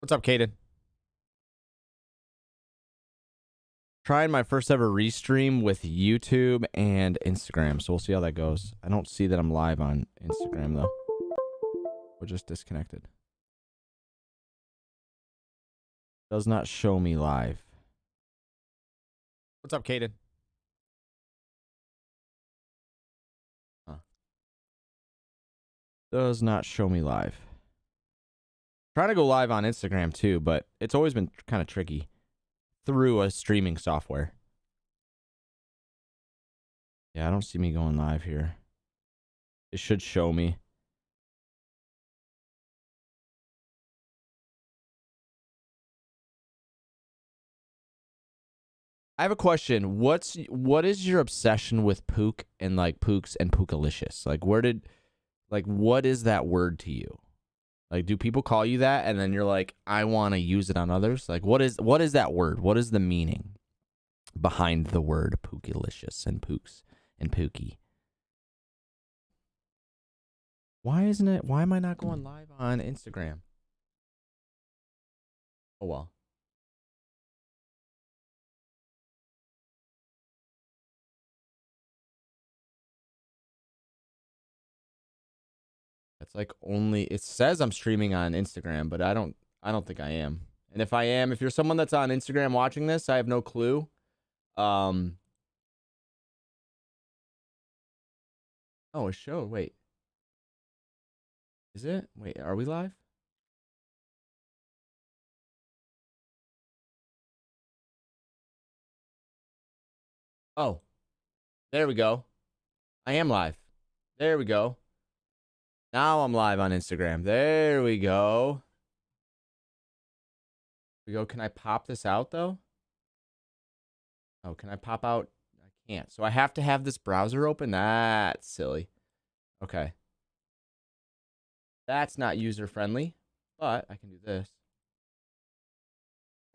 What's up, Caden? Trying my first ever restream with YouTube and Instagram, so we'll see how that goes. I don't see that I'm live on Instagram, though. We're just disconnected. Does not show me live. What's up, Caden? Huh. Does not show me live. Trying to go live on Instagram, too, but it's always been kind of tricky through a streaming software. Yeah, I don't see me going live here. It should show me. I have a question. What is your obsession with Pook and like Pooks and Pookalicious? Like what is that word to you? Like, do people call you that and then you're like, I want to use it on others? Like, what is that word? What is the meaning behind the word Pookalicious and Pooks and Pookie? Why am I not going live on Instagram? Oh well. It's like it says I'm streaming on Instagram, but I don't think I am. And if I am, if you're someone that's on Instagram watching this, I have no clue. Oh, it showed. Wait. Is it? Wait, are we live? Oh. There we go. I am live. There we go. Now I'm live on Instagram. There we go. Can I pop this out, though? Oh, can I pop out? I can't. So I have to have this browser open? That's silly. Okay. That's not user-friendly, but I can do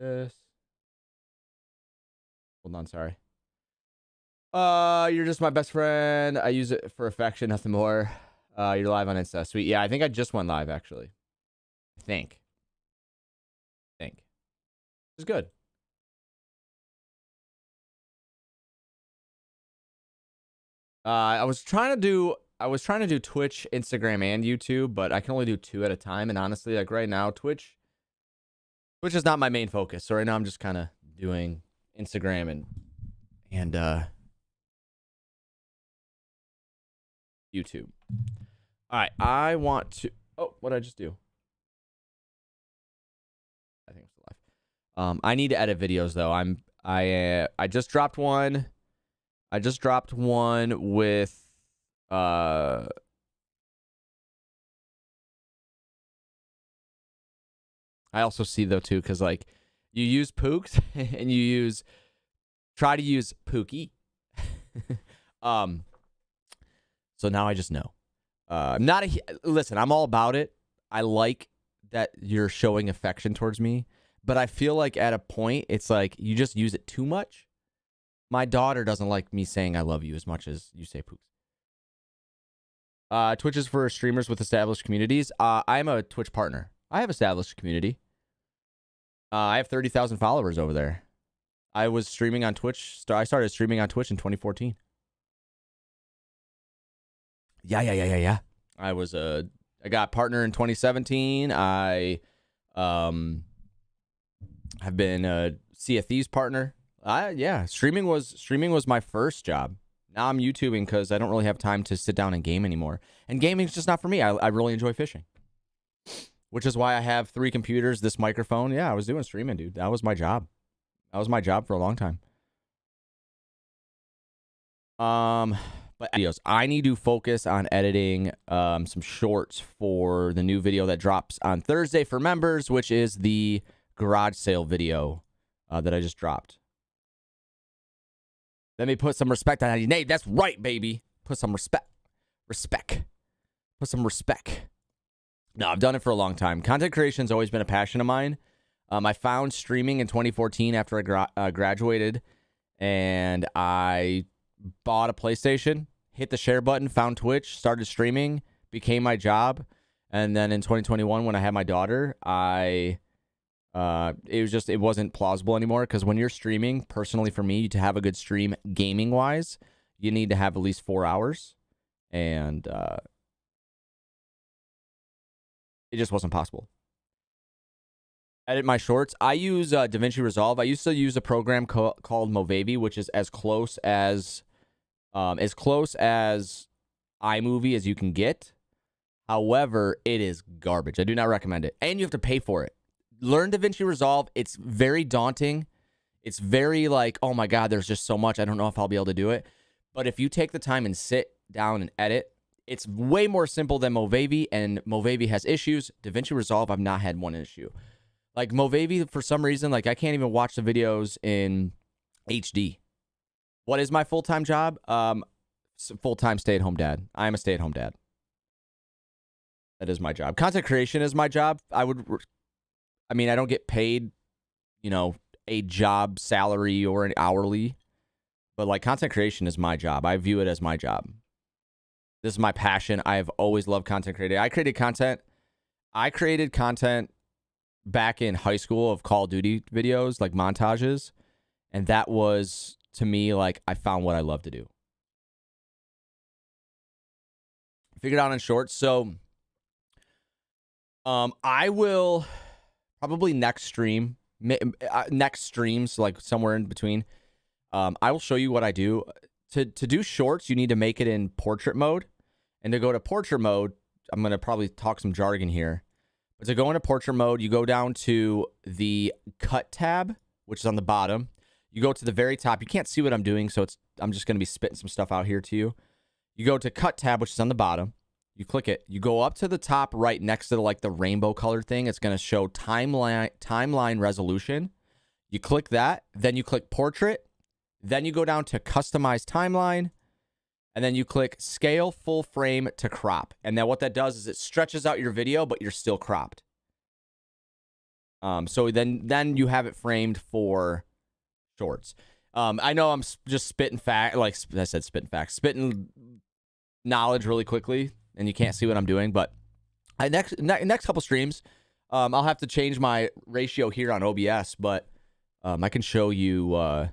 this. Hold on, sorry. You're just my best friend. I use it for affection, nothing more. You're live on Insta. Sweet. Yeah, I think I just went live, actually. I think. It's good. I was trying to do Twitch, Instagram, and YouTube, but I can only do 2 at a time. And honestly, like right now, Twitch is not my main focus. So right now I'm just kind of doing Instagram and YouTube. All right, I want to. Oh, what did I just do? I think I'm still live. I need to edit videos though. I just dropped one. I just dropped one with I also see though too, because like you use Pooks and you try to use Pookie. So now I just know. Listen, I'm all about it. I like that you're showing affection towards me, but I feel like at a point it's like you just use it too much. My daughter doesn't like me saying I love you as much as you say Pooks. Twitch is for streamers with established communities. I'm a Twitch partner. I have established community. I have 30,000 followers over there. I was streaming on Twitch. I started streaming on Twitch in 2014. Yeah. I got partner in 2017. I have been a Sea of Thieves partner. Streaming was my first job. Now I'm YouTubing because I don't really have time to sit down and game anymore. And gaming's just not for me. I really enjoy fishing. Which is why I have 3 computers, this microphone. Yeah, I was doing streaming, dude. That was my job. That was my job for a long time. But videos. I need to focus on editing some shorts for the new video that drops on Thursday for members, which is the garage sale video that I just dropped. Let me put some respect on your name. That's right, baby. Put some respect. Put some respect. No, I've done it for a long time. Content creation's always been a passion of mine. I found streaming in 2014 after I graduated, and I bought a PlayStation, hit the share button, found Twitch, started streaming, became my job. And then in 2021, when I had my daughter, I It wasn't plausible anymore, because when you're streaming, personally for me, to have a good stream gaming wise, you need to have at least 4 hours, and it just wasn't possible. Edit my shorts. I use DaVinci Resolve. I used to use a program called Movavi, which is as close as iMovie as you can get. However, it is garbage. I do not recommend it, and you have to pay for it. Learn DaVinci Resolve. It's very daunting. It's very like, oh my God, there's just so much. I don't know if I'll be able to do it. But if you take the time and sit down and edit, it's way more simple than Movavi, and Movavi has issues. DaVinci Resolve, I've not had one issue. Like Movavi, for some reason, like I can't even watch the videos in HD. What is my full-time job? Full-time stay-at-home dad. I am a stay-at-home dad. That is my job. Content creation is my job. I don't get paid, a job salary or an hourly, but like content creation is my job. I view it as my job. This is my passion. I have always loved content creating. I created content back in high school of Call of Duty videos, like montages. And that was, to me, like I found what I love to do. Figured out on shorts. So I will probably next streams, like somewhere in between, I will show you what I do. To do shorts, you need to make it in portrait mode. And to go to portrait mode, I'm going to probably talk some jargon here. But to go into portrait mode, you go down to the cut tab, which is on the bottom. You go to the very top. You can't see what I'm doing, so I'm just going to be spitting some stuff out here to you. You go to cut tab, which is on the bottom. You click it. You go up to the top right next to the rainbow colored thing. It's going to show timeline resolution. You click that. Then you click portrait. Then you go down to customize timeline. And then you click scale full frame to crop. And then what that does is it stretches out your video, but you're still cropped. So then you have it framed for shorts. I know I'm just spitting knowledge really quickly, and you can't see what I'm doing. But next couple streams, I'll have to change my ratio here on OBS, but I can show you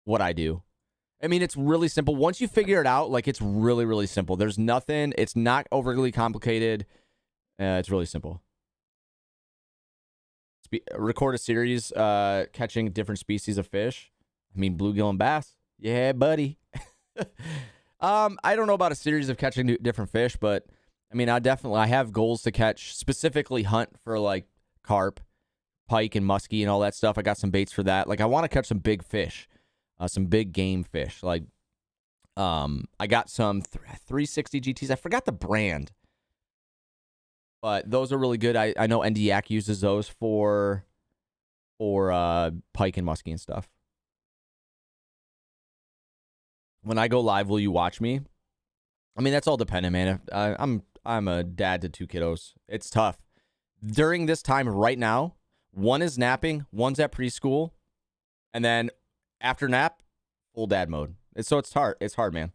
what I do. I mean, it's really simple. Once you figure it out, like it's really, really simple. There's nothing. It's not overly complicated. It's really simple. Record a series catching different species of fish. I mean, bluegill and bass. Yeah, buddy. I don't know about a series of catching different fish, but I mean, I have goals to catch, specifically hunt for like carp, pike, and muskie and all that stuff. I got some baits for that. Like I want to catch some big fish. Some big game fish. Like, I got some 360 GTs. I forgot the brand, but those are really good. I know NDYAC uses those for pike and muskie and stuff. When I go live, will you watch me? I mean, that's all dependent, man. I'm a dad to 2 kiddos. It's tough. During this time right now, one is napping, one's at preschool, and then after nap, full dad mode. It's hard. It's hard, man.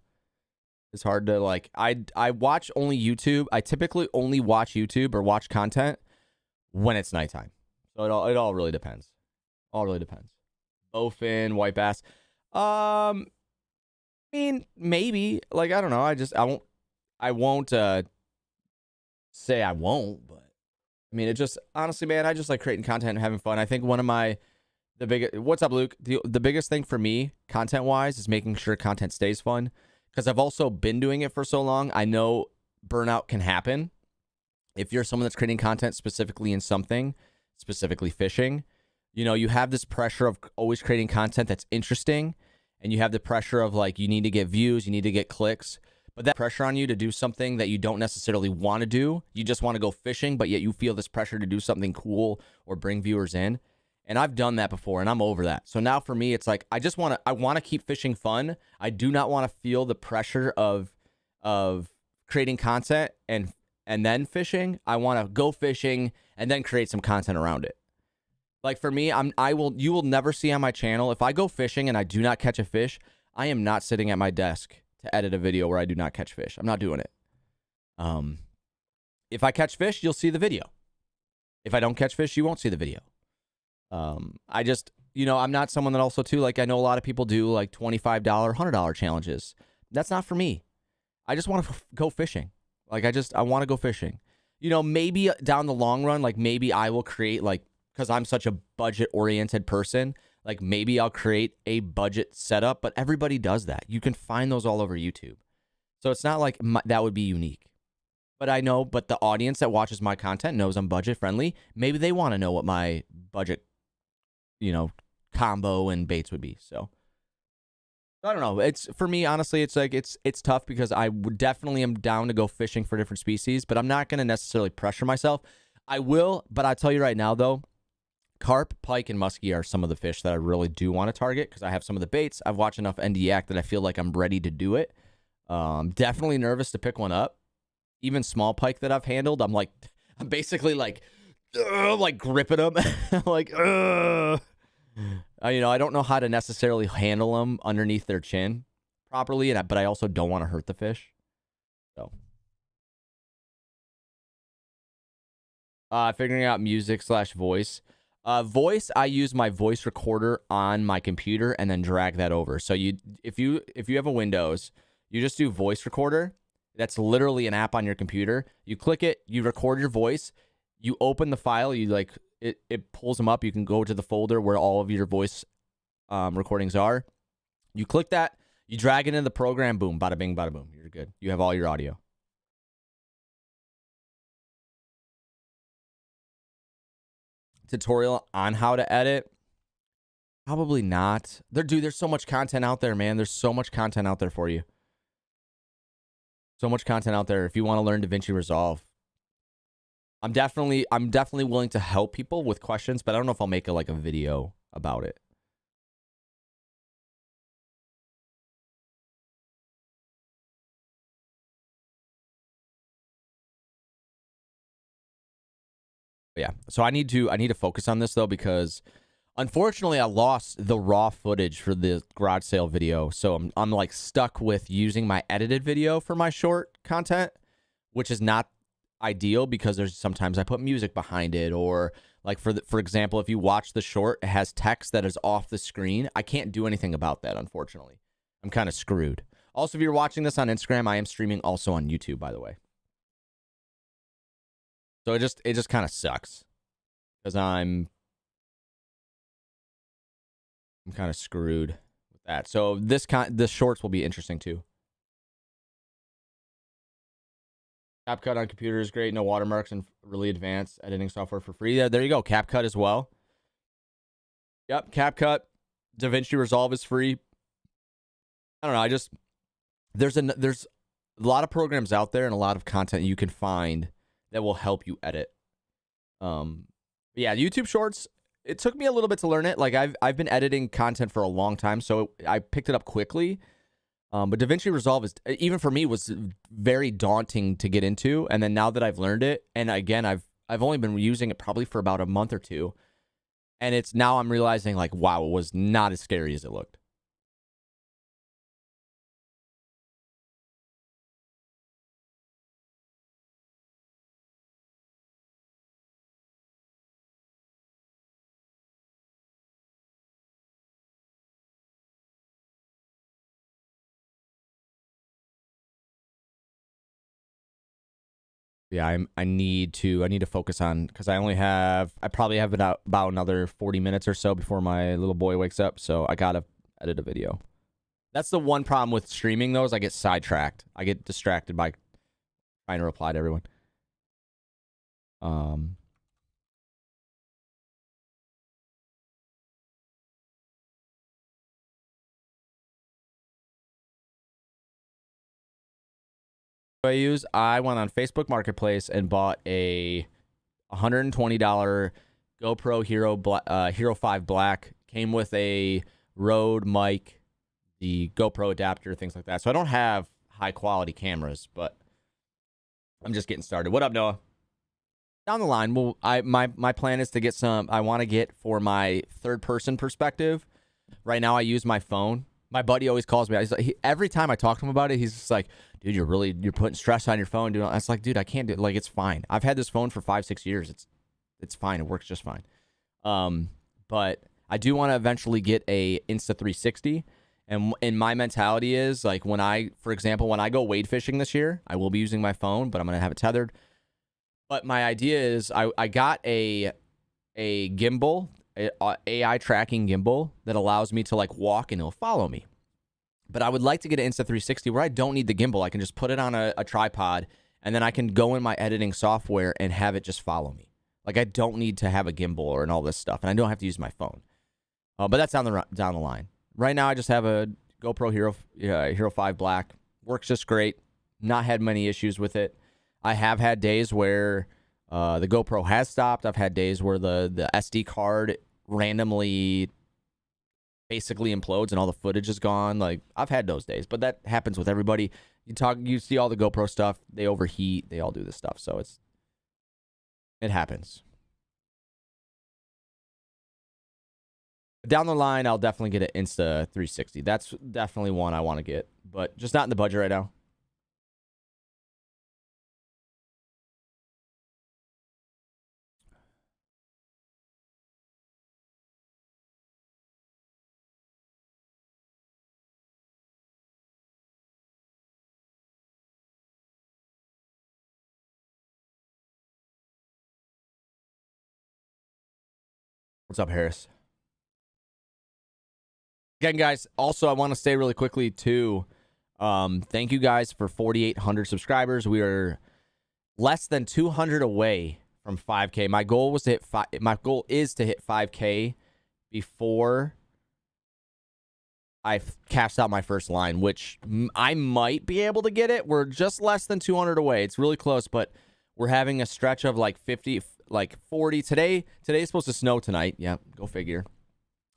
It's hard to like. I watch only YouTube. I typically only watch YouTube or watch content when it's nighttime. So it all really depends. All really depends. Bowfin, white bass. I mean, maybe. Like I don't know. I won't say I won't. But I mean, it just honestly, man. I just like creating content and having fun. I think one of my what's up, Luke? The biggest thing for me, content-wise, is making sure content stays fun. Because I've also been doing it for so long. I know burnout can happen. If you're someone that's creating content specifically in something, specifically fishing, you have this pressure of always creating content that's interesting. And you have the pressure of like, you need to get views, you need to get clicks. But that pressure on you to do something that you don't necessarily want to do. You just want to go fishing, but yet you feel this pressure to do something cool or bring viewers in. And I've done that before, and I'm over that. So now for me, it's like I want to keep fishing fun. I do not want to feel the pressure of creating content and then fishing. I want to go fishing and then create some content around it. Like for me, you will never see on my channel, if I go fishing and I do not catch a fish, I am not sitting at my desk to edit a video where I do not catch fish. I'm not doing it. If I catch fish, you'll see the video. If I don't catch fish, you won't see the video. I just, I'm not someone that also too, like I know a lot of people do like $25, $100 challenges. That's not for me. I just want to go fishing. Like I want to go fishing. Maybe down the long run, like maybe I will create because I'm such a budget oriented person, like maybe I'll create a budget setup, but everybody does that. You can find those all over YouTube. So it's not like that would be unique. But I know, but the audience that watches my content knows I'm budget friendly. Maybe they want to know what my budget, combo and baits would be. So I don't know. It's for me, honestly, it's like it's tough because I would definitely am down to go fishing for different species, but I'm not going to necessarily pressure myself. I will, but I tell you right now though, carp, pike, and muskie are some of the fish that I really do want to target because I have some of the baits. I've watched enough NDAC that I feel like I'm ready to do it. Definitely nervous to pick one up. Even small pike that I've handled, I'm basically like gripping them, like, I don't know how to necessarily handle them underneath their chin properly, but I also don't want to hurt the fish. So, figuring out music/voice. Voice, I use my voice recorder on my computer and then drag that over. So if you have a Windows, you just do voice recorder. That's literally an app on your computer. You click it, you record your voice, you open the file, it pulls them up. You can go to the folder where all of your voice recordings are. You click that, you drag it into the program, boom, bada bing, bada boom. You're good. You have all your audio. Tutorial on how to edit? Probably not. There's so much content out there, man. There's so much content out there for you. So much content out there if you want to learn DaVinci Resolve. I'm definitely willing to help people with questions, but I don't know if I'll make a video about it. But yeah, so I need to focus on this though because unfortunately I lost the raw footage for the garage sale video, so I'm like stuck with using my edited video for my short content, which is not ideal because there's sometimes I put music behind it, or like for example, if you watch the short, it has text that is off the screen. I can't do anything about that, unfortunately. I'm kind of screwed. Also, if you're watching this on Instagram, I am streaming also on YouTube, by the way. So it just kind of sucks because I'm kind of screwed with that. So this shorts will be interesting too. CapCut on computer is great. No watermarks and really advanced editing software for free. Yeah, there you go. CapCut as well. Yep, CapCut. DaVinci Resolve is free. I don't know. There's a lot of programs out there and a lot of content you can find that will help you edit. Yeah, YouTube Shorts. It took me a little bit to learn it. Like I've been editing content for a long time, so I picked it up quickly. But DaVinci Resolve is, even for me, was very daunting to get into. And then now that I've learned it, and again, I've only been using it probably for about a month or two, and now I'm realizing like, wow, it was not as scary as it looked. Yeah, I need to focus on, because I probably have about another 40 minutes or so before my little boy wakes up, so I gotta edit a video. That's the one problem with streaming though, is I get sidetracked. I get distracted by trying to reply to everyone. I went on Facebook Marketplace and bought a $120 GoPro Hero 5 Black. Came with a Rode mic, the GoPro adapter, things like that. So I don't have high quality cameras, but I'm just getting started. What up, Noah? Down the line, my plan is to get some. I want to get, for my third person perspective. Right now, I use my phone. My buddy always calls me. Every time I talk to him about it, he's just like, dude, you're putting stress on your phone. Dude, it's like, dude, I can't do it. Like, it's fine. I've had this phone for 5-6 years. It's fine. It works just fine. But I do want to eventually get a Insta360. And my mentality is like for example, when I go wade fishing this year, I will be using my phone, but I'm going to have it tethered. But my idea is I got a gimbal, a AI tracking gimbal that allows me to like walk and it'll follow me. But I would like to get an Insta360 where I don't need the gimbal. I can just put it on a tripod and then I can go in my editing software and have it just follow me. Like I don't need to have a gimbal and all this stuff, and I don't have to use my phone. But that's down the line. Right now, I just have a GoPro Hero 5 Black. Works just great. Not had many issues with it. I have had days where the GoPro has stopped. I've had days where the SD card randomly basically implodes and all the footage is gone. Like I've had those days, but that happens with everybody. You see all the GoPro stuff. They overheat. They all do this stuff. So it happens. Down the line, I'll definitely get an Insta360. That's definitely one I want to get, but just not in the budget right now. What's up, Harris? Again, guys, also, I want to say really quickly, too, thank you guys for 4,800 subscribers. We are less than 200 away from 5K. My goal was to hit my goal is to hit 5K before I cast out my first line, which I might be able to get it. We're just less than 200 away. It's really close, but we're having a stretch of like 50, like 40. Today's supposed to snow tonight. Yeah, go figure.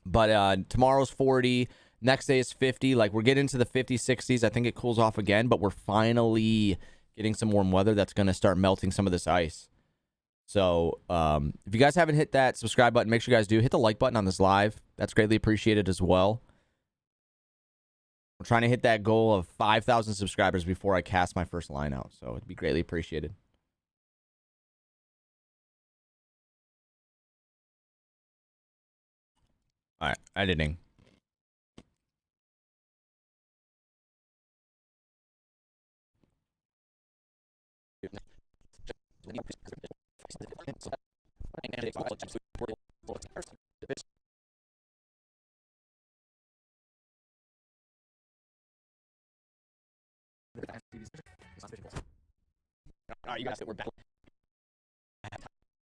But tomorrow's 40. Next day is 50. Like, we're getting into the 50s, 60s. I think it cools off again, but we're finally getting some warm weather that's going to start melting some of this ice. So if you guys haven't hit that subscribe button, make sure you guys do. Hit the like button on this live. That's greatly appreciated as well. I'm trying to hit that goal of 5,000 subscribers before I cast my first line out. So it'd be greatly appreciated. All right, editing.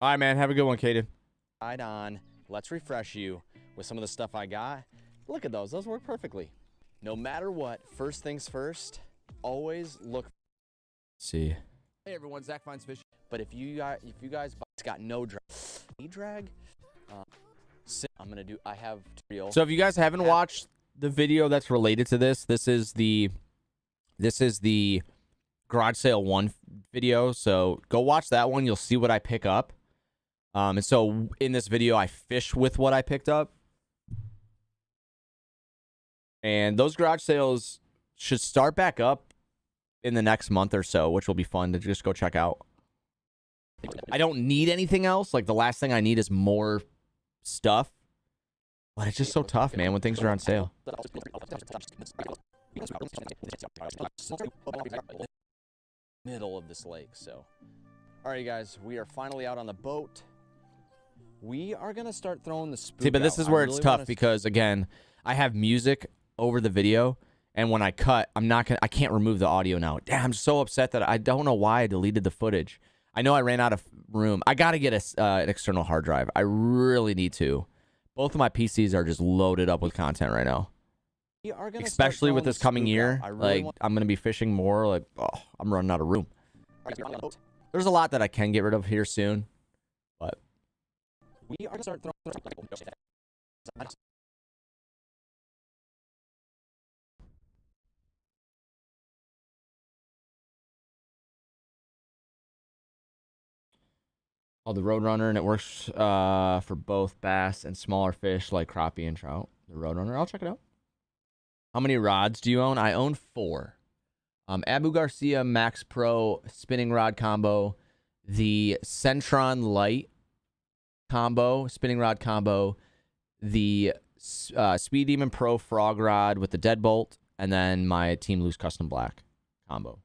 All right, man. Have a good one, Kaden. Right on. Let's refresh you with some of the stuff I got. Look at those. Those work perfectly. No matter what, first things first, always look. See. Hey, everyone. Zach finds fish. But if you guys, it's got no drag. I'm going to do, I have real. So if you guys haven't watched the video that's related to this, this is the garage sale 1 video. So go watch that one. You'll see what I pick up. And so in this video, I fish with what I picked up. And those garage sales should start back up in the next month or so, which will be fun to just go check out. I don't need anything else. Like, the last thing I need is more stuff. But it's just so tough, man, when things are on sale. Middle of this lake, so. All right, guys, we are finally out on the boat. We are going to start throwing the spook. See, but this is where it's tough because, again, I have music over the video, and when I cut, I can't remove the audio now. Damn, I'm so upset that I don't know why I deleted the footage. I know I ran out of room. I got to get an external hard drive. I really need to. Both of my PCs are just loaded up with content right now. Especially with this coming year. I'm going to be fishing more. Like, I'm running out of room. There's a lot that I can get rid of here soon. But we are going to start throwing. The Roadrunner, and it works for both bass and smaller fish like crappie and trout. The Roadrunner, I'll check it out. How many rods do you own? I own 4. Abu Garcia Max Pro spinning rod combo, the Centron Light combo, spinning rod combo, the Speed Demon Pro frog rod with the deadbolt, and then my Team Loose Custom Black combo.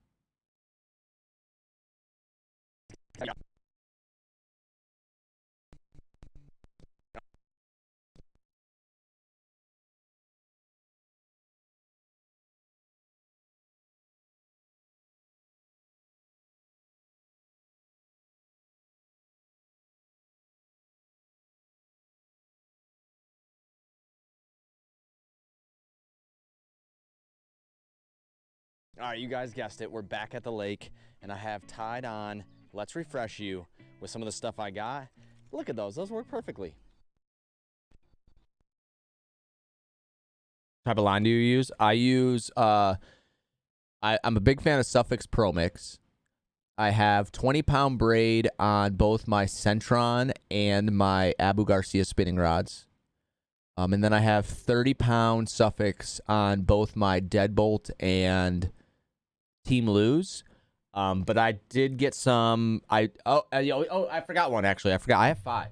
All right, you guys guessed it. We're back at the lake, and I have tied on Let's Refresh You with some of the stuff I got. Look at those. Those work perfectly. What type of line do you use? I use, I'm a big fan of Suffix Pro Mix. I have 20-pound braid on both my Centron and my Abu Garcia spinning rods. And then I have 30-pound Suffix on both my Deadbolt and Team Lose. But I did get some. I forgot one actually. I have 5.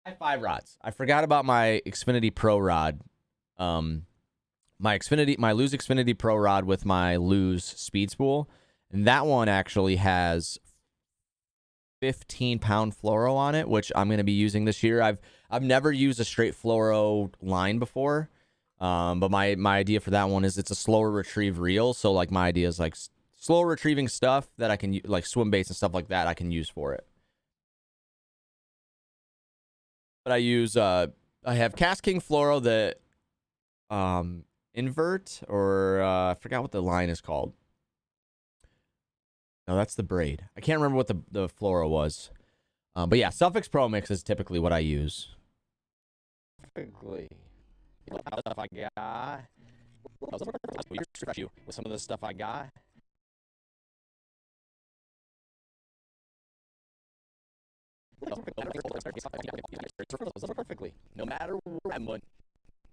I have 5 rods. I forgot about my Xfinity Pro rod. My Lose Xfinity Pro rod with my Lose speed spool, and that one actually has 15-pound fluoro on it, which I'm going to be using this year. I've never used a straight fluoro line before. But my idea for that one is it's a slower retrieve reel. So like my idea is like slower retrieving stuff that I can like swim baits and stuff like that I can use for it. But I use I have Cast King fluoro that invert, or I forgot what the line is called. No, that's the braid. I can't remember what the fluoro was. But yeah, Suffix Pro Mix is typically what I use. Typically. Stuff I got. Refresh you with some of the stuff I got. Perfectly. No matter where I'm going.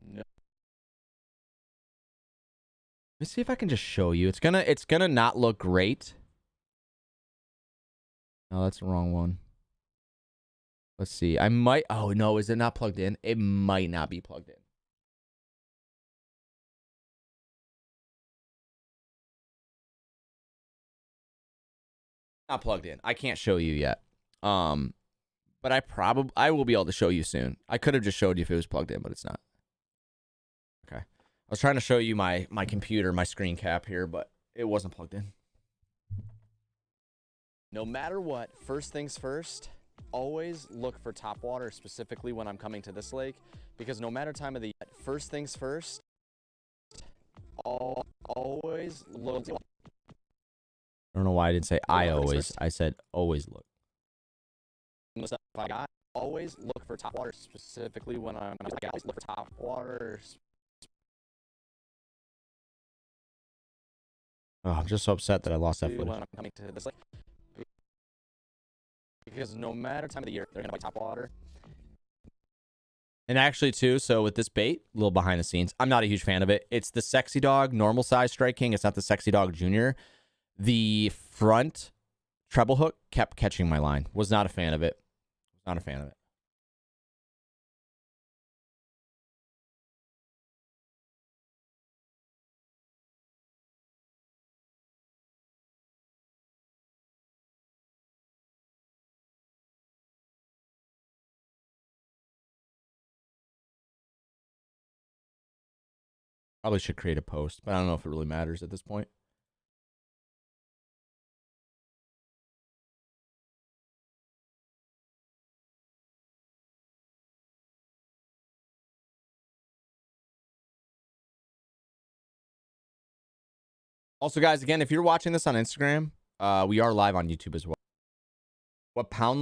No. Let me see if I can just show you. It's gonna not look great. No, that's the wrong one. Let's see. I might. Oh no, is it not plugged in? It might not be plugged in. Not plugged in. I can't show you yet. But I will be able to show you soon. I could have just showed you if it was plugged in, but it's not. Okay. I was trying to show you my computer, my screen cap here, but it wasn't plugged in. No matter what, first things first, always look for top water, specifically when I'm coming to this lake, because no matter time of the year, first things first, always look. I don't know why I didn't say I always. I said always look. Stuff I got, always look for top water, specifically when I'm. I always look for top water. Oh, I'm just so upset that I lost that footage. When I'm coming to this lake, because no matter time of the year, they're gonna be top water. And actually, too, so with this bait, a little behind the scenes, I'm not a huge fan of it. It's the Sexy Dog normal size Strike King. It's not the Sexy Dog Junior. The front treble hook kept catching my line. Was not a fan of it. Not a fan of it. Probably should create a post, but I don't know if it really matters at this point. Also, guys, again, if you're watching this on Instagram, we are live on YouTube as well. What pound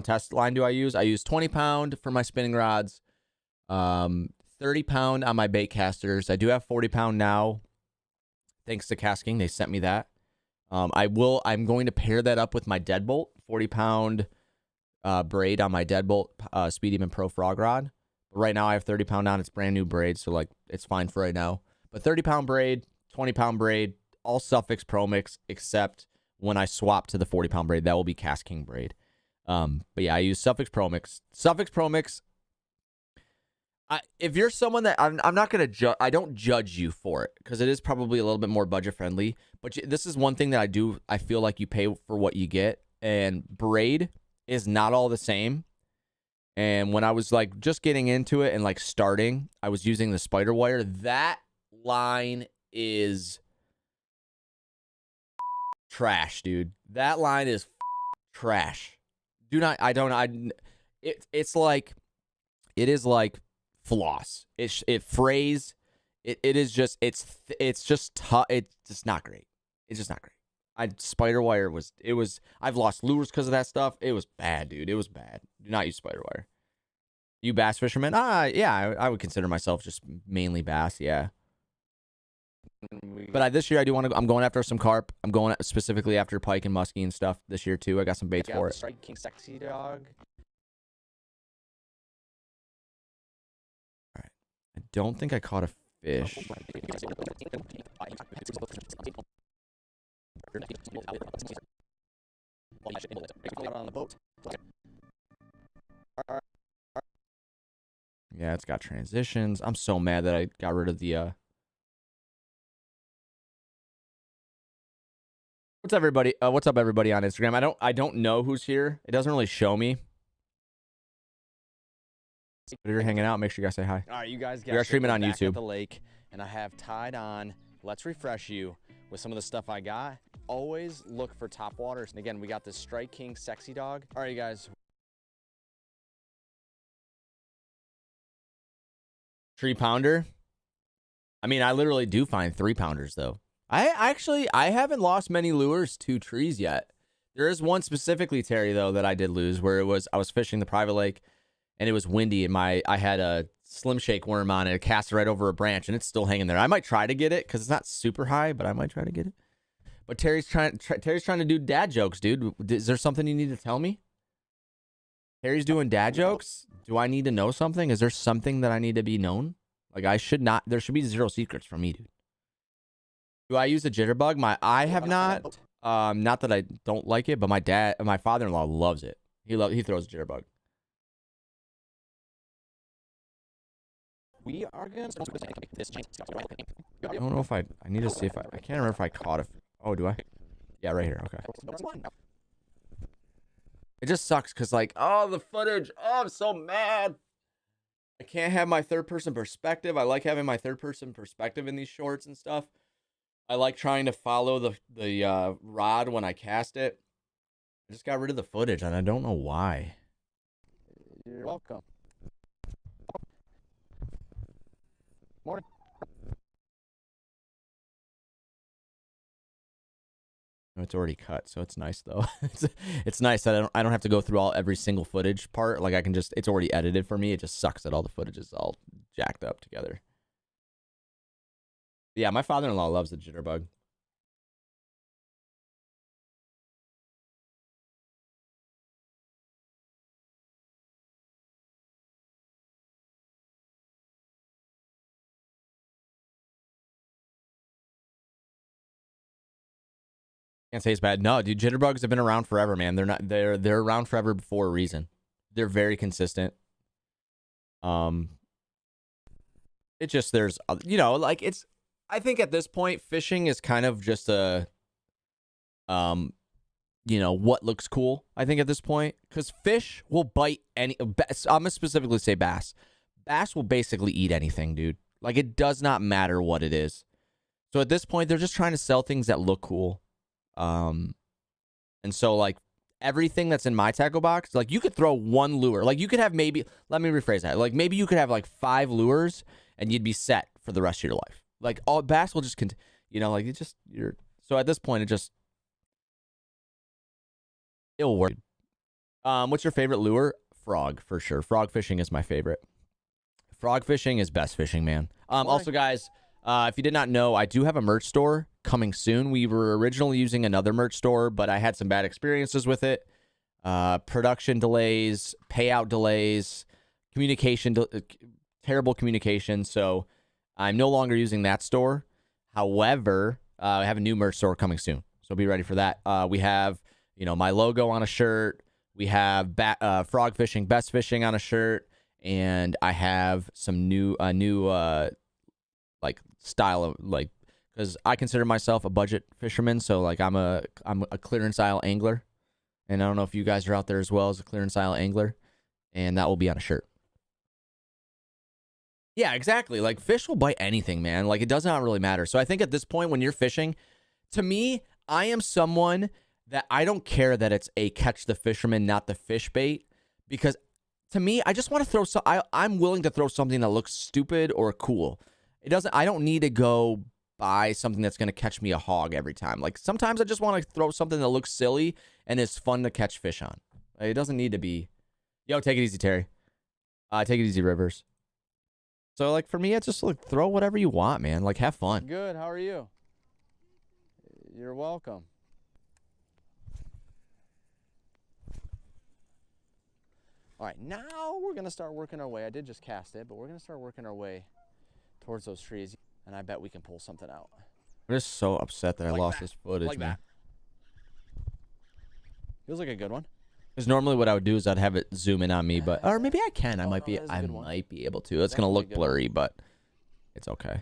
test line do I use? I use 20-pound for my spinning rods, 30-pound on my bait casters. I do have 40-pound now, thanks to Cast King. They sent me that. I'm going to pair that up with my deadbolt, 40-pound braid on my deadbolt Speed Demon Pro frog rod. But right now I have 30-pound on. It's brand new braid, so like it's fine for right now. But 30-pound braid, 20-pound braid, all Suffix Pro Mix, except when I swap to the 40-pound braid, that will be Cast King braid. But yeah, I use Suffix Pro Mix. Suffix Pro Mix. If you're someone that I'm not gonna judge, I don't judge you for it because it is probably a little bit more budget friendly. But this is one thing that I feel like you pay for what you get, and braid is not all the same. And when I was like just getting into it and like starting, I was using the spider wire. That line is trash, dude. That line is trash. It's like, it is like floss. It frays. It is just, it's just tough. It's just not great. It's just not great. Spider wire I've lost lures because of that stuff. It was bad, dude. It was bad. Do not use spider wire. You bass fisherman? Yeah, I would consider myself just mainly bass, yeah. But this year I'm going after some carp. I'm going specifically after pike and muskie and stuff this year too. I got some baits for it. Strike King Sexy Dog. All right. I don't think I caught a fish. On the boat. Yeah, it's got transitions. I'm so mad that I got rid of the What's up, everybody? What's up, everybody on Instagram? I don't know who's here. It doesn't really show me. If you're hanging out, make sure you guys say hi. All right, you guys. We are streaming on YouTube. At the lake, and I have tied on. Let's refresh you with some of the stuff I got. Always look for top waters. And again, we got this Strike King Sexy Dog. All right, you guys. Tree pounder. I mean, I literally do find 3-pounders though. I haven't lost many lures to trees yet. There is one specifically, Terry, though, that I did lose where I was fishing the private lake and it was windy and I had a Slim Shake worm on it. It cast right over a branch and it's still hanging there. I might try to get it because it's not super high, but I might try to get it. But Terry's trying to do dad jokes, dude. Is there something you need to tell me? Terry's doing dad jokes? Do I need to know something? Is there something that I need to be known? Like, there should be 0 secrets from me, dude. Do I use a jitterbug? I have not. Not that I don't like it, but my father-in-law loves it. He throws a jitterbug. We are going to this. I don't know if I need to see if I can't remember if I caught it. Oh, do I? Yeah, right here. Okay. It just sucks because, like, oh, the footage. Oh, I'm so mad. I can't have my third-person perspective. I like having my third-person perspective in these shorts and stuff. I like trying to follow the rod when I cast it. I just got rid of the footage, and I don't know why. You're welcome. Morning. It's already cut, so it's nice though. It's nice that I don't have to go through every single footage part. Like it's already edited for me. It just sucks that all the footage is all jacked up together. Yeah, my father-in-law loves the jitterbug. Can't say it's bad. No, dude, jitterbugs have been around forever, man. They're around forever for a reason. They're very consistent. It just I think at this point fishing is kind of just a what looks cool. I think at this point, cuz fish will bite I'm gonna specifically say bass. Bass will basically eat anything, dude. Like, it does not matter what it is. So at this point, they're just trying to sell things that look cool. And so, like, everything that's in my tackle box, like, you could throw one lure. Like, you could have let me rephrase that. Like, maybe you could have like 5 lures and you'd be set for the rest of your life. Like, all bass will just so at this point, it'll work. What's your favorite lure? Frog, for sure. Frog fishing is my favorite. Frog fishing is best fishing, man. Also, guys, if you did not know, I do have a merch store coming soon. We were originally using another merch store, but I had some bad experiences with it. Production delays, payout delays, terrible communication. So I'm no longer using that store. However, I have a new merch store coming soon. So be ready for that. We have, my logo on a shirt. We have frog fishing, best fishing on a shirt, and I have some new like style of like, because I consider myself a budget fisherman, so like I'm a clearance aisle angler, and I don't know if you guys are out there as well as a clearance aisle angler, and that will be on a shirt. Yeah, exactly. Like fish will bite anything, man. Like it does not really matter. So I think at this point when you're fishing, to me, I am someone that I don't care that it's a catch the fisherman, not the fish bait, because to me, I just want to throw I'm willing to throw something that looks stupid or cool. I don't need to go buy something that's going to catch me a hog every time. Like sometimes I just want to throw something that looks silly and is fun to catch fish on. Like, it doesn't need to be, yo, take it easy, Terry. Take it easy, Rivers. So like for me, it's just like throw whatever you want, man. Like have fun. Good. How are you? You're welcome. All right, now we're gonna start working our way. I did just cast it, but we're gonna start working our way towards those trees, and I bet we can pull something out. I'm just so upset that I lost this footage, Like man. Feels like a good one. Because normally what I would do is I'd have it zoom in on me, but or maybe I can. I might be able to. It's gonna look blurry, but it's okay.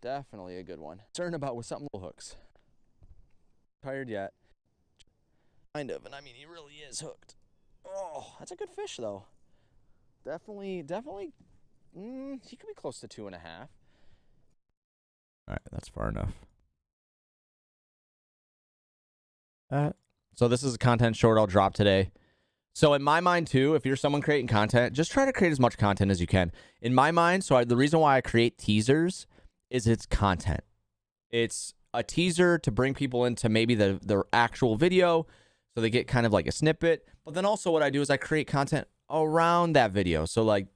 Definitely a good one. Concerned about with something little hooks. Tired yet? Kind of, and I mean he really is hooked. Oh, that's a good fish though. Definitely. He could be close to 2.5. All right, that's far enough. So this is a content short I'll drop today. So in my mind too, if you're someone creating content, just try to create as much content as you can. In my mind, the reason why I create teasers is it's content. It's a teaser to bring people into maybe the actual video, so they get kind of like a snippet. But then also what I do is I create content around that video. So like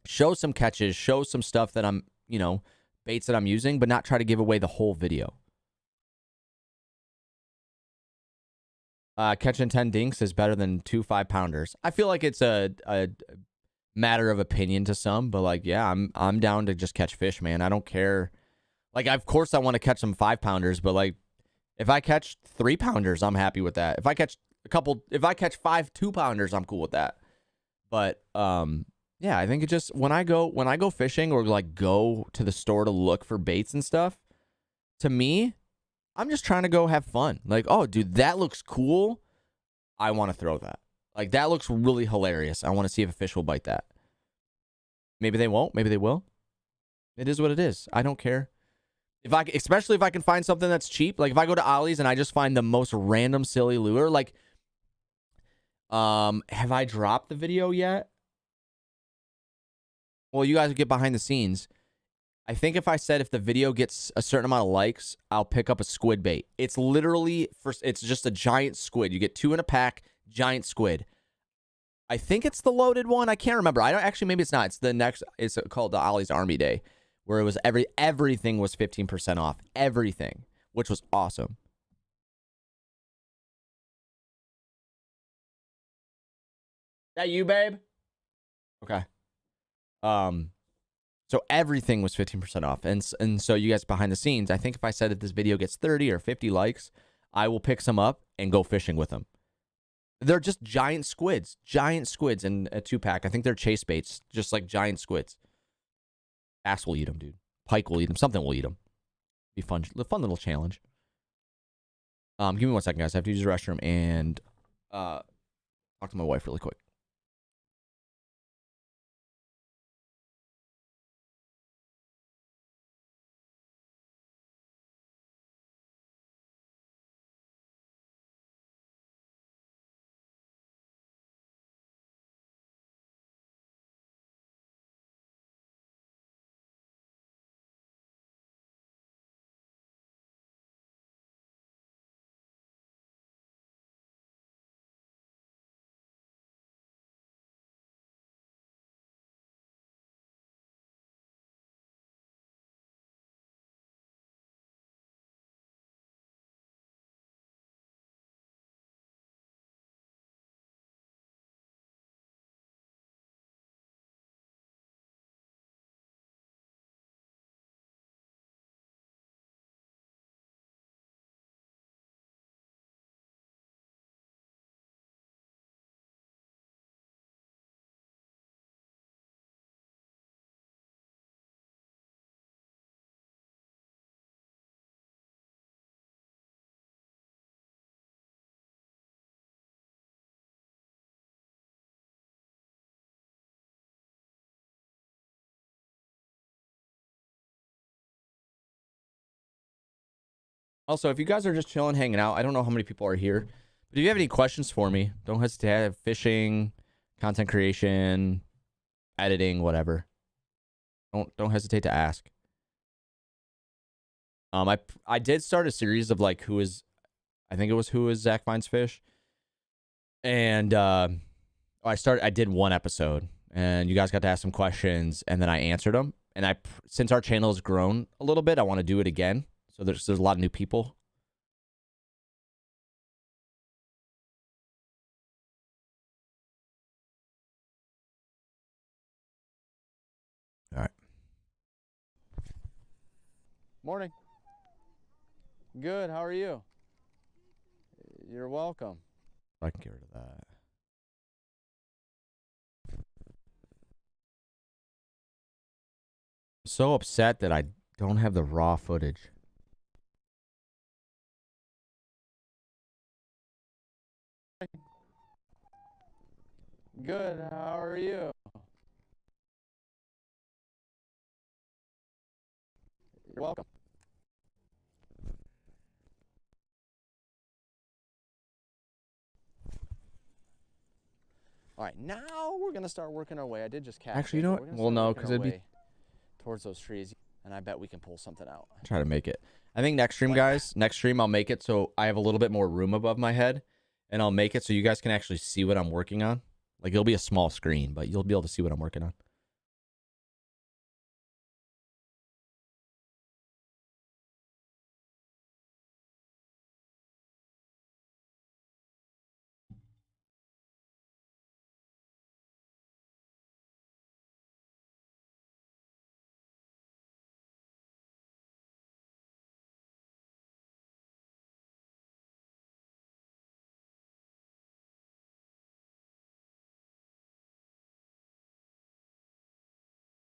show some catches, show some stuff that I'm, baits that I'm using, but not try to give away the whole video. Catching 10 dinks is better than 2 5-pounders. I feel like it's a matter of opinion to some, but like, yeah, I'm down to just catch fish, man. I don't care. Like, of course I want to catch some 5-pounders, but like, if I catch 3-pounders, I'm happy with that. If I catch 5 2-pounders, I'm cool with that. But yeah, I think it just when I go fishing or like go to the store to look for baits and stuff, to me, I'm just trying to go have fun. Like, oh, dude, that looks cool. I want to throw that. Like, that looks really hilarious. I want to see if a fish will bite that. Maybe they won't. Maybe they will. It is what it is. I don't care. Especially if I can find something that's cheap. Like, if I go to Ollie's and I just find the most random silly lure. Like, have I dropped the video yet? Well, you guys get behind the scenes. I think if I said if the video gets a certain amount of likes, I'll pick up a squid bait. It's literally, it's just a giant squid. You get 2 in a pack, giant squid. I think it's the loaded one. I can't remember. Maybe it's not. It's the next, it's called the Ollie's Army Day, where it was everything was 15% off. Everything, which was awesome. That you, babe? Okay. So everything was 15% off. And so you guys behind the scenes, I think if I said that this video gets 30 or 50 likes, I will pick some up and go fishing with them. They're just giant squids in a 2-pack. I think they're chase baits, just like giant squids. Bass will eat them, dude. Pike will eat them. Something will eat them. Be fun little challenge. Give me 1 second, guys. I have to use the restroom and talk to my wife really quick. Also, if you guys are just chilling, hanging out, I don't know how many people are here, but if you have any questions for me, don't hesitate. I have fishing, content creation, editing, whatever. Don't hesitate to ask. I did start a series of like I think it was who is Zach Finds Fish, and I did one episode, and you guys got to ask some questions, and then I answered them. And since our channel has grown a little bit, I want to do it again. So there's a lot of new people. All right. Morning. Good. How are you? You're welcome. I can get rid of that. I'm so upset that I don't have the raw footage. Good. How are you? You're welcome. All right, now we're gonna start working our way. I did just cast. Actually, you know what? Well, no, because it'd be towards those trees, and I bet we can pull something out. Try to make it. I think next stream, guys, next stream I'll make it so I have a little bit more room above my head, and I'll make it so you guys can actually see what I'm working on. Like, it'll be a small screen, but you'll be able to see what I'm working on.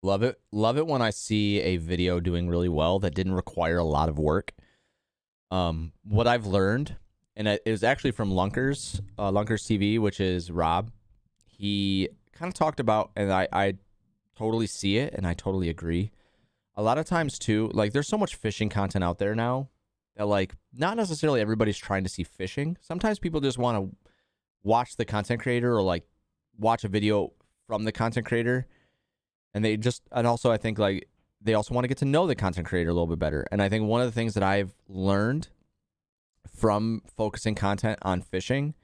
Love it. Love it when I see a video doing really well that didn't require a lot of work. What I've learned, and it was actually from Lunkers TV, which is Rob. He kind of talked about, and I totally see it, and I totally agree. A lot of times too, like there's so much fishing content out there now that like not necessarily everybody's trying to see fishing. Sometimes people just want to watch the content creator or like watch a video from the content creator. And also I think like they also want to get to know the content creator a little bit better. And I think one of the things that I've learned from focusing content on fishing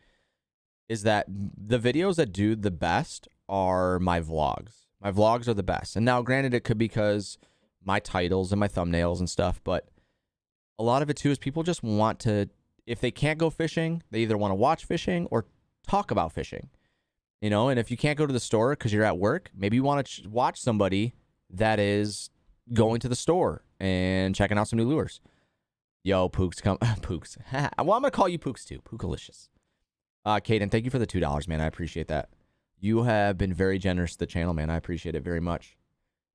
is that the videos that do the best are my vlogs. My vlogs are the best. And now granted, it could be because my titles and my thumbnails and stuff, but a lot of it too is people just want to, if they can't go fishing, they either want to watch fishing or talk about fishing. You know, and if you can't go to the store because you're at work, maybe you want to watch somebody that is going to the store and checking out some new lures. Yo, Pooks, come. Pooks. Well, I'm going to call you Pooks too. Pookalicious. Caden, thank you for the $2, man. I appreciate that. You have been very generous to the channel, man. I appreciate it very much.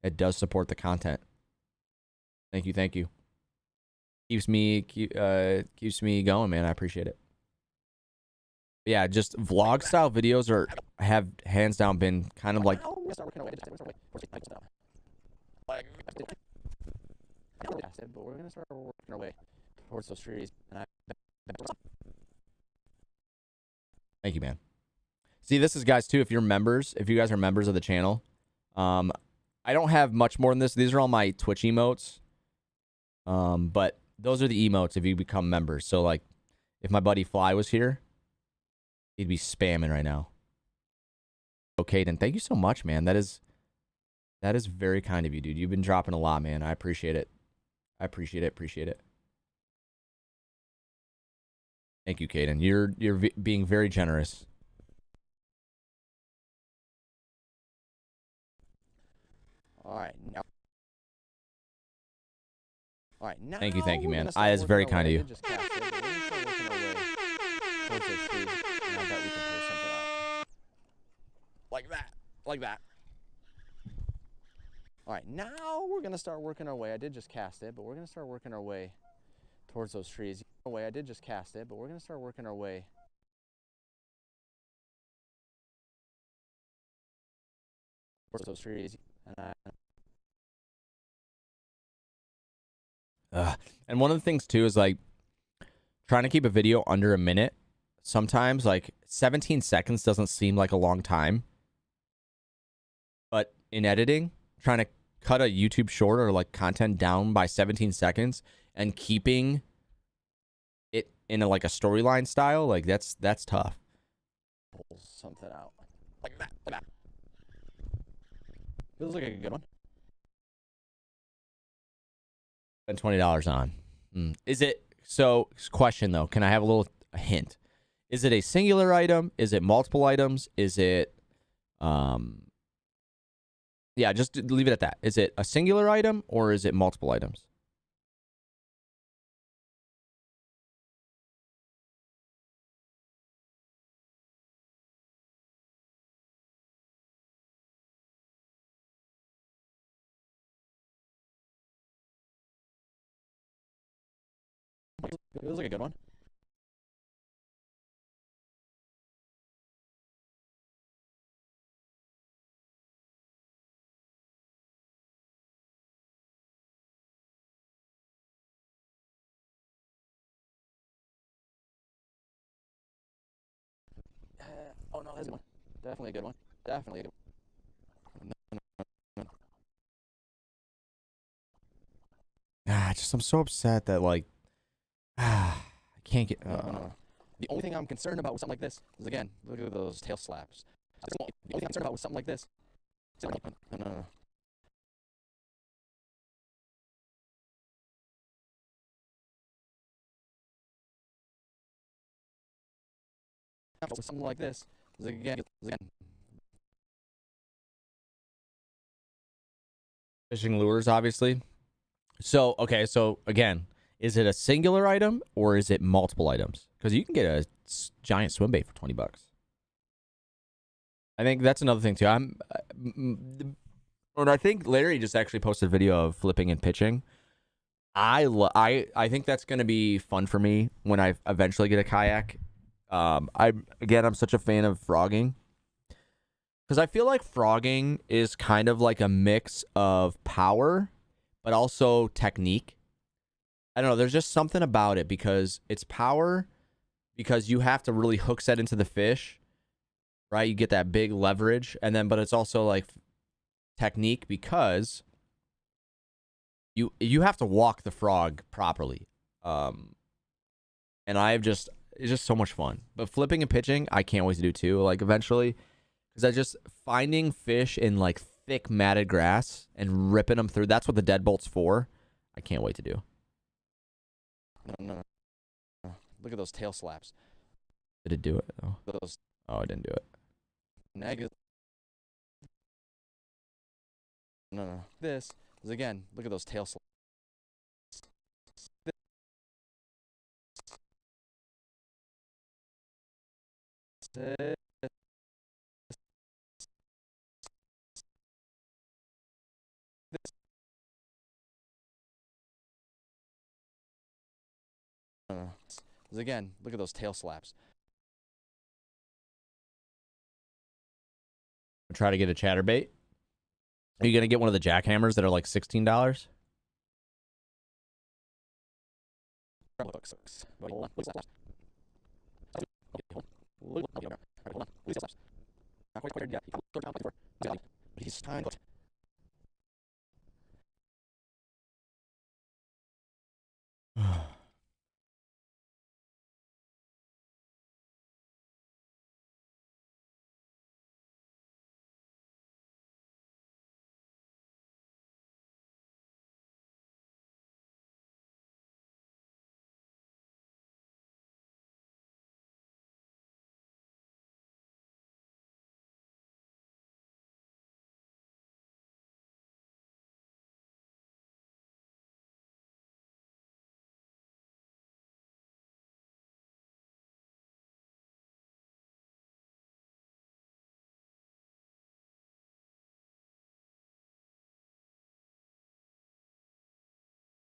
It does support the content. Thank you, thank you. Keeps me going, man. I appreciate it. Yeah, just vlog style videos have hands down been kind of like. But we're gonna start working our way towards those trees. Thank you, man. See, this is guys too. If you guys are members of the channel, I don't have much more than this. These are all my Twitch emotes. But those are the emotes if you become members. So like, if my buddy Fly was here, he'd be spamming right now. Okay, then thank you so much, man. That is very kind of you, dude. You've been dropping a lot, man. I appreciate it. I appreciate it. Appreciate it. Thank you, Caden. You're being very generous. All right, now. All right, now. Thank you, man. It's very kind of you. Like that. Like that. All right, now we're going to start working our way. I did just cast it, but we're going to start working our way towards those trees. I did just cast it, but we're going to start working our way towards those trees. And one of the things too is like trying to keep a video under a minute. Sometimes like 17 seconds doesn't seem like a long time. But in editing, trying to cut a YouTube short or like content down by 17 seconds and keeping it in a, like a storyline style, like that's tough. Pull something out like that. Like that. Feels like a good one. Spend $20 on. Is it so? Question though, can I have a hint? Is it a singular item? Is it multiple items? Is it yeah, just leave it at that. Is it a singular item or is it multiple items? Feels like a good one. Oh no, that's a good one. Definitely a good one. Definitely a good one. I'm so upset that like I can't get. No. The only thing I'm concerned about with something like this is, again, look at those tail slaps. The only thing I'm concerned about with something like this. No. With something like this is, again. Fishing lures, obviously. So okay, so again, is it a singular item or is it multiple items? Because you can get a giant swim bait for $20. I think that's another thing too. And I think Larry just actually posted a video of flipping and pitching. I think that's gonna be fun for me when I eventually get a kayak. I'm such a fan of frogging because I feel like frogging is kind of like a mix of power, but also technique. I don't know. There's just something about it because it's power, because you have to really hook set into the fish, right? You get that big leverage, and then but it's also like technique because you have to walk the frog properly. And it's just so much fun. But flipping and pitching, I can't wait to do too. Like eventually, because I just finding fish in like thick matted grass and ripping them through. That's what the deadbolt's for. I can't wait to do. No. Look at those tail slaps. Did it do it though? Those Oh, it didn't do it. negative. No. This is, again, look at those tail slaps. No. Is, again, look at those tail slaps. Try to get a chatterbait. Are you gonna get one of the jackhammers that are like $16? He's trying to.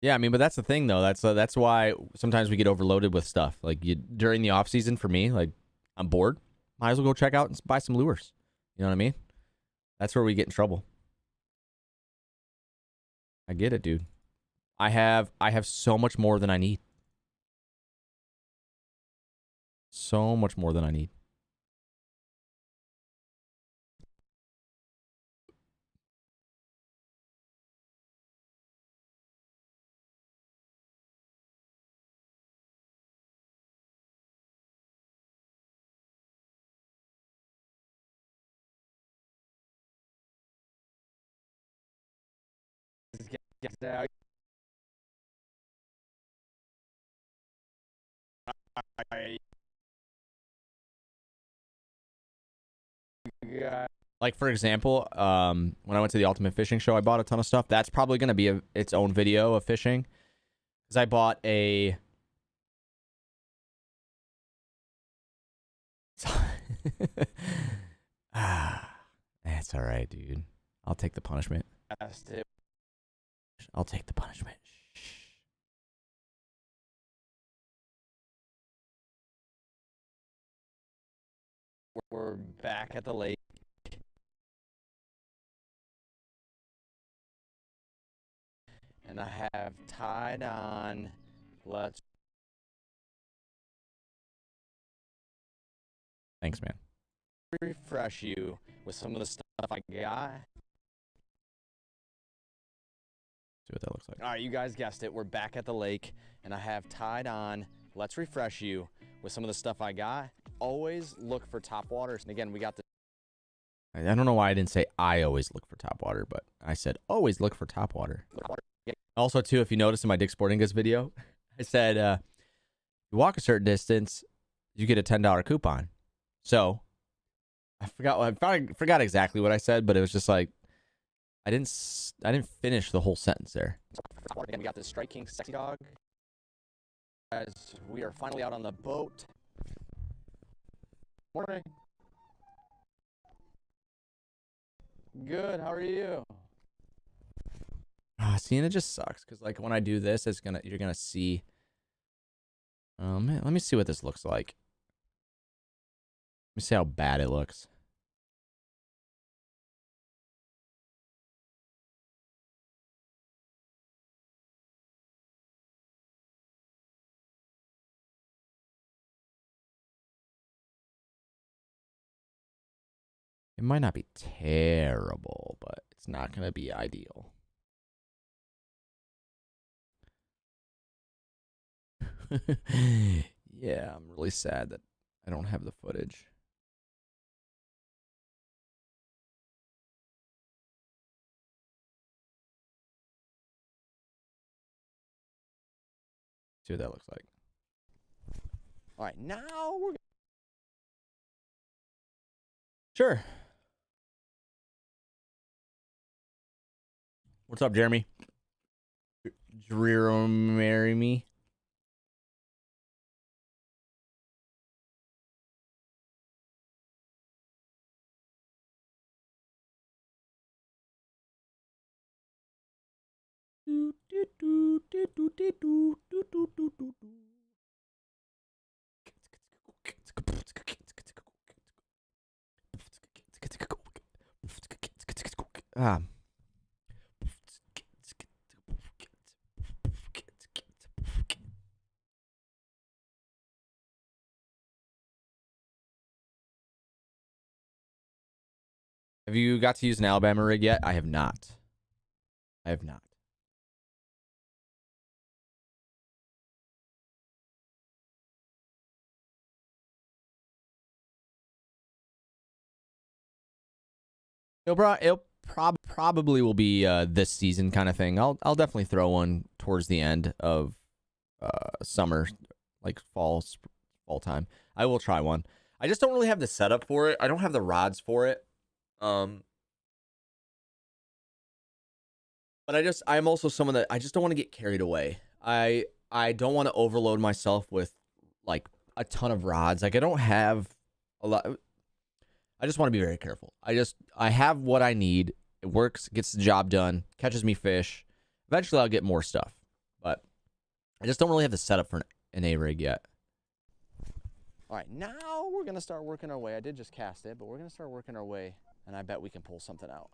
Yeah, I mean, but that's the thing though. That's why sometimes we get overloaded with stuff. Like during the off season for me, like I'm bored. Might as well go check out and buy some lures. You know what I mean? That's where we get in trouble. I get it, dude. I have so much more than I need. so much more than I need. Like, for example, when I went to the Ultimate Fishing Show, I bought a ton of stuff. That's probably going to be its own video of fishing. Because I bought a... That's all right, dude. I'll take the punishment. I'll take the punishment. We're back at the lake. And I have tied on. Let's Thanks, man. refresh you with some of the stuff I got. See what that looks like. All right, you guys guessed it. We're back at the lake, and I have tied on. Let's refresh you with some of the stuff I got. Always look for top waters. And again, we got the. I don't know why I didn't say I always look for top water, but I said always look for top water. Also, too, if you notice in my Dick Sporting Goods video, I said, you walk a certain distance, you get a $10 coupon. So, I forgot exactly what I said, but it was just like, I didn't finish the whole sentence there. Again, we got this Strike King Sexy Dog. As we are finally out on the boat. Morning. Good, how are you? See, and it just sucks because like when I do this, you're gonna see. Man, let me see what this looks like. Let me see how bad it looks. It might not be terrible, but it's not gonna be ideal. Yeah, I'm really sad that I don't have the footage. See what that looks like. All right, now we're. Sure. What's up, Jeremy? Jeremy, marry me. Ah. Have you got to use an Alabama rig yet? I have not. I have not. It'll probably will be this season kind of thing. I'll definitely throw one towards the end of summer, like fall time. I will try one. I just don't really have the setup for it. I don't have the rods for it. But I'm also someone that I just don't want to get carried away. I don't want to overload myself with like a ton of rods. Like I don't have a lot. I just want to be very careful. I have what I need. It works, gets the job done, catches me fish. Eventually I'll get more stuff, but I just don't really have the setup for an A-rig yet. All right, now we're going to start working our way. I did just cast it, but we're going to start working our way, and I bet we can pull something out.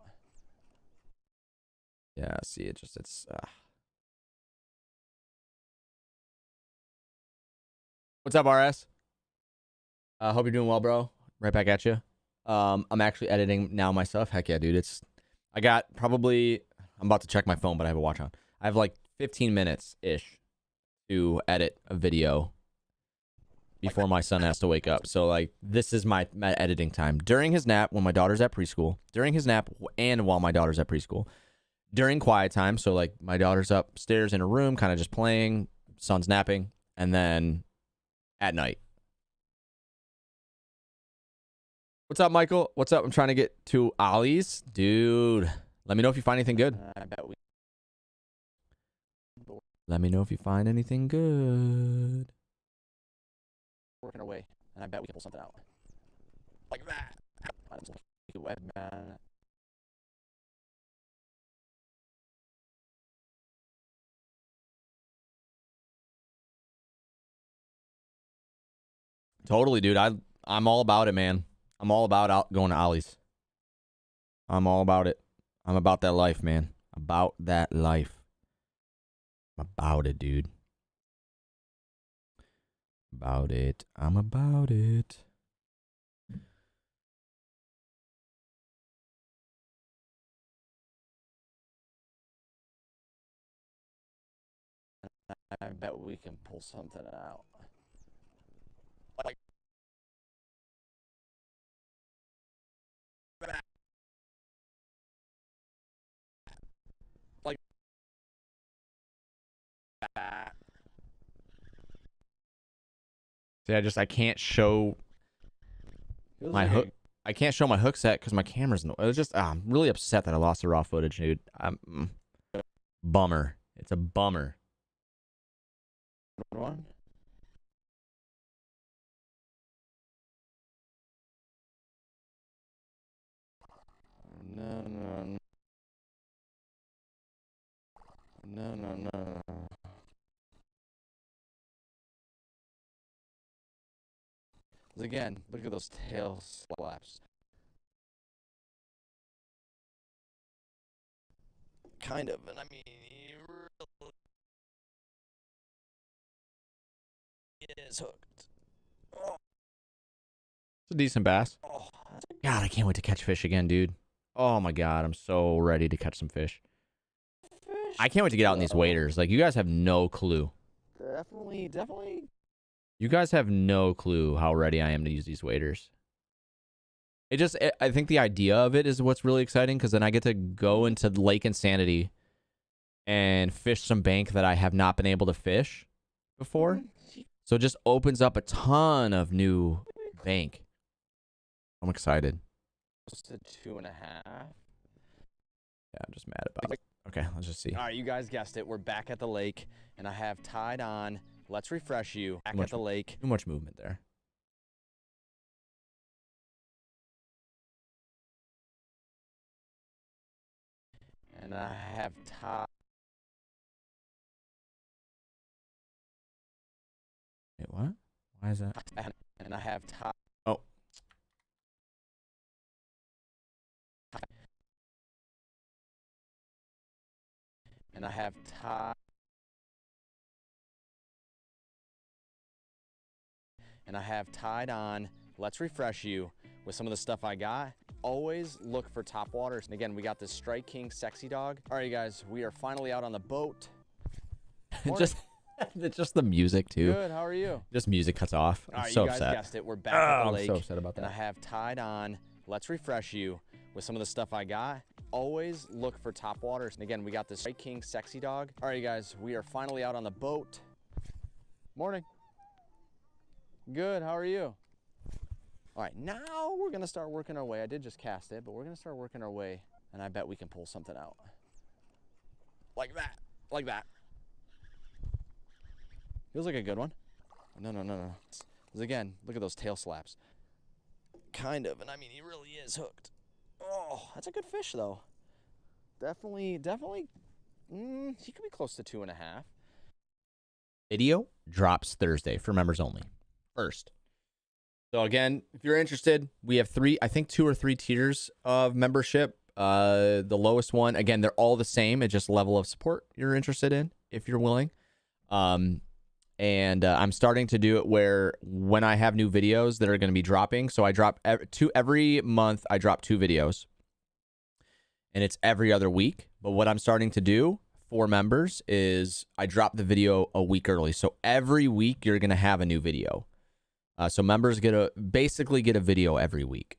Yeah, see, it's What's up, RS? Hope you're doing well, bro. Right back at you. I'm actually editing now myself. Heck yeah, dude. I got probably, I'm about to check my phone, but I have a watch on. I have like 15 minutes ish to edit a video before my son has to wake up. So like this is my editing time during his nap when my daughter's at preschool, during his nap and while my daughter's at preschool, during quiet time. So like my daughter's upstairs in her room, kind of just playing, son's napping, and then at night. What's up, Michael? What's up? I'm trying to get to Ollie's. Dude, let me know if you find anything good. I bet we. Let me know if you find anything good. Working away, and I bet we can pull something out. Like that. Totally, dude. I'm all about it, man. I'm all about going to Ollie's. I'm all about it. I'm about that life, man. About that life. I'm about it, dude. About it. I'm about it. I bet we can pull something out. Like that. Like that. See, I can't show my hook. I can't show my hook set because my camera's no. It's just I'm really upset that I lost the raw footage, dude. Bummer. It's a bummer. One. No. Again, look at those tail slaps. Kind of, and I mean, he really is hooked. Oh, It's a decent bass. that's a God, I can't wait to catch fish again, dude. Oh my God, I'm so ready to catch some fish. fish. I can't wait to get out in these waders. Like, you guys have no clue. Definitely. You guys have no clue how ready I am to use these waders. I think the idea of it is what's really exciting, because then I get to go into Lake Insanity and fish some bank that I have not been able to fish before. So it just opens up a ton of new bank. I'm excited. Close to 2.5. Yeah, I'm just mad about it. Okay, let's just see. All right, you guys guessed it. We're back at the lake, and I have tied on. Let's refresh you. Back at the lake. Too much movement there. And I have tied. Wait, what? Why is that? And I have tied. Oh. And I have tied. And I have tied on. Let's refresh you with some of the stuff I got. Always look for top waters. And again, we got this Strike King Sexy Dog. All right, you guys, we are finally out on the boat. just the music too. Good, how are you? Just music cuts off. I'm All right, so you guys upset. guessed it. We're back at the I'm lake. so upset about that. And I have tied on. Let's refresh you with some of the stuff I got. Always look for top waters. And again, we got this Strike King Sexy Dog. All right, you guys, we are finally out on the boat. Morning. Good, how are you? All right, now we're gonna start working our way. I did just cast it, but we're gonna start working our way, and I bet we can pull something out. Like that, like that. Feels like a good one. No. Because again, look at those tail slaps. Kind of, and I mean, he really is hooked. Oh, that's a good fish though. Definitely, he could be close to 2.5. Video drops Thursday for members only. First. So again, if you're interested, we have 2 or 3 tiers of membership. The lowest one, again, they're all the same. It's just level of support you're interested in, if you're willing. And I'm starting to do it where when I have new videos that are going to be dropping, so I drop every month, I drop 2 videos. And it's every other week. But what I'm starting to do for members is I drop the video a week early. So every week you're going to have a new video. So members basically get a video every week.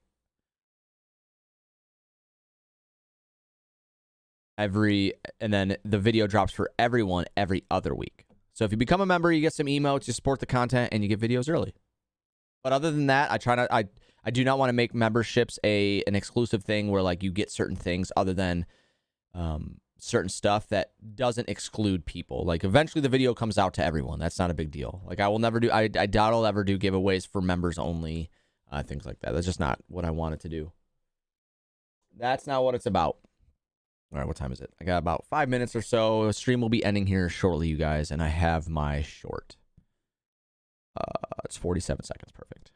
And then the video drops for everyone every other week. So if you become a member, you get some emotes, you support the content, and you get videos early. But other than that, I do not want to make memberships an exclusive thing where like you get certain things other than certain stuff that doesn't exclude people. Like eventually the video comes out to everyone. That's not a big deal. Like I will never do, I doubt I'll ever do giveaways for members only, things like that. That's just not what I wanted to do. That's not what it's about. All right, what time is it? I got about 5 minutes or so. The stream will be ending here shortly, you guys, and I have my short. It's 47 seconds. Perfect.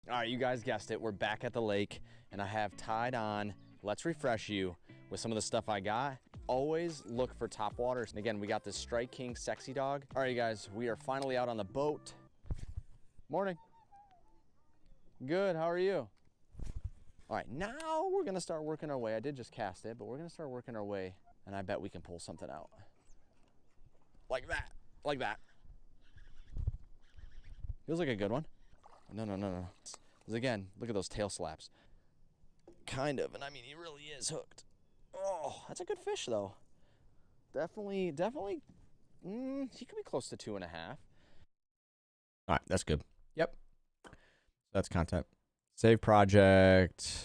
All right, you guys guessed it. We're back at the lake, and I have tied on Let's Refresh You with some of the stuff I got. Always look for top waters. And again, we got this Strike King Sexy Dog. All right, you guys, we are finally out on the boat. Morning. Good, how are you? All right, now we're gonna start working our way. I did just cast it, but we're gonna start working our way, and I bet we can pull something out. Like that, like that. Feels like a good one. No. Because again, look at those tail slaps. Kind of, and I mean, he really is hooked. Oh, that's a good fish, though. Definitely, he could be close to 2.5. All right, that's good. Yep. That's content. Save project.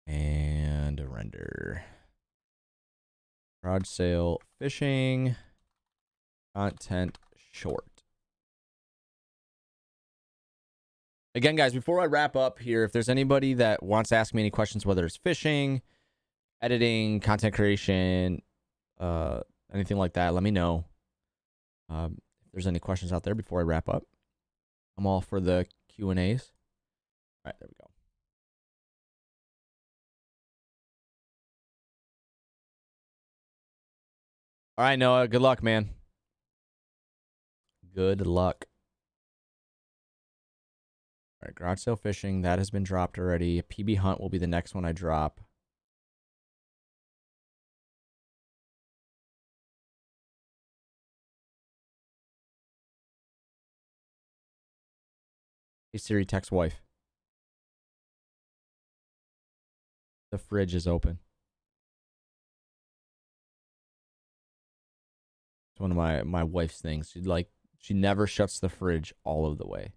And render. Garage sale, fishing. Content short. Again, guys, before I wrap up here, if there's anybody that wants to ask me any questions, whether it's fishing, editing, content creation, anything like that, let me know. If there's any questions out there before I wrap up, I'm all for the Q&As. All right, there we go. All right, Noah, good luck, man. Good luck. All right, garage sale fishing, that has been dropped already. PB hunt will be the next one I drop. Hey Siri, text wife. The fridge is open. It's one of my wife's things. She never shuts the fridge all of the way.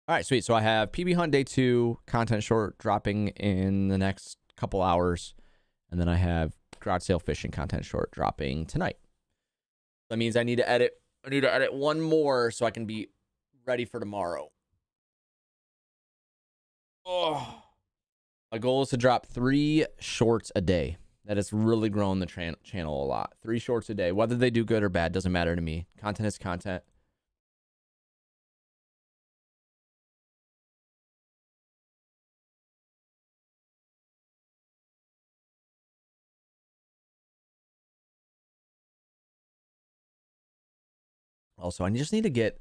All right, sweet. So I have PB Hunt Day 2, content short dropping in the next couple hours. And then I have garage sale fishing content short dropping tonight. That means I need to edit one more so I can be ready for tomorrow. Oh. My goal is to drop 3 shorts a day. That has really grown the channel a lot. 3 shorts a day. Whether they do good or bad doesn't matter to me. Content is content. Also, I just need to get.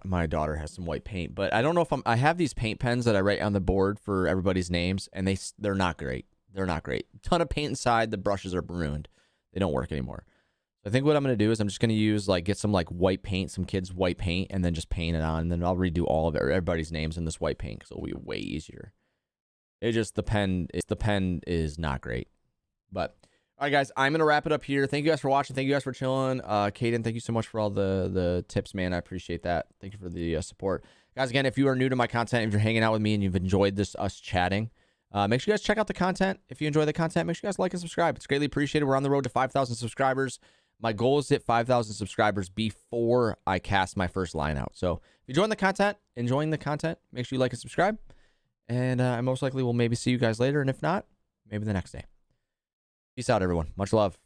My daughter has some white paint, but I don't know if I have these paint pens that I write on the board for everybody's names, and they're not great. They're not great. Ton of paint inside. The brushes are ruined. They don't work anymore. So I think what I'm gonna do is I'm just gonna use get some white paint, some kids' white paint, and then just paint it on. And then I'll redo all of everybody's names in this white paint because it'll be way easier. The pen is not great, but. All right, guys, I'm going to wrap it up here. Thank you guys for watching. Thank you guys for chilling. Caden, thank you so much for all the tips, man. I appreciate that. Thank you for the support. Guys, again, if you are new to my content, if you're hanging out with me and you've enjoyed us chatting, make sure you guys check out the content. If you enjoy the content, make sure you guys like and subscribe. It's greatly appreciated. We're on the road to 5,000 subscribers. My goal is to hit 5,000 subscribers before I cast my first line out. So if you're enjoying the content, make sure you like and subscribe. And I most likely will maybe see you guys later. And if not, maybe the next day. Peace out, everyone. Much love.